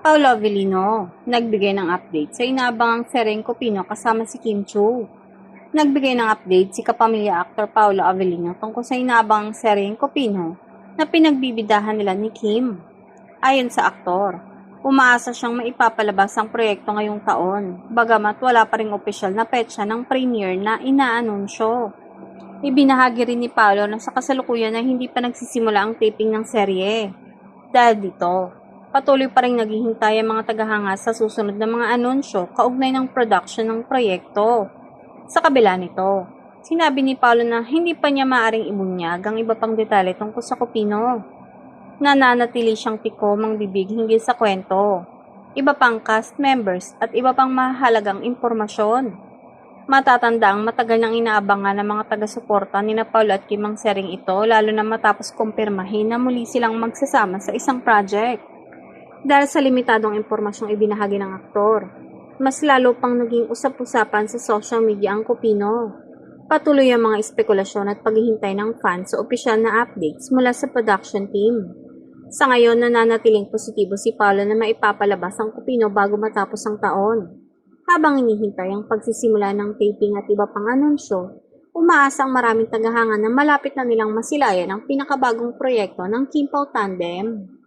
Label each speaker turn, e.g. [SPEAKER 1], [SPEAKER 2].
[SPEAKER 1] Paolo Avellino, nagbigay ng update sa inaabangang Sereng Copino kasama si Kim Chu. Nagbigay ng update si kapamilya actor Paolo Avellino tungkol sa inaabangang Sereng Copino na pinagbibidahan nila ni Kim. Ayon sa aktor, umaasa siyang maipapalabas ang proyekto ngayong taon, bagamat wala pa ring opisyal na petsa ng premiere na inaanunsyo. Ibinahagi rin ni Paolo na sa kasalukuyan ay hindi pa nagsisimula ang taping ng serye. Dahil dito, patuloy pa rin naghihintay ang mga tagahanga sa susunod na mga anunsyo kaugnay ng production ng proyekto. Sa kabila nito, sinabi ni Paolo na hindi pa niya maaring ibunyag ang iba pang detalye tungkol sa Copino. Nananatili siyang tikom ang bibig hinggil sa kwento, iba pang cast members at iba pang mahalagang impormasyon. Matatanda ang matagal nang inaabangan ng mga taga-suporta ni Paolo at Kim ang sering ito, lalo na matapos kumpirmahin na muli silang magsasama sa isang project. Dahil sa limitadong impormasyong ibinahagi ng aktor, mas lalo pang naging usap-usapan sa social media ang Copino. Patuloy ang mga espekulasyon at paghihintay ng fans sa opisyal na updates mula sa production team. Sa ngayon, nananatiling positibo si Paolo na maipapalabas ang Copino bago matapos ang taon. Habang inihintay ang pagsisimula ng taping at iba pang anunsyo, umaasa ang maraming tagahanga na malapit na nilang masilayan ang pinakabagong proyekto ng Kim Pao Tandem.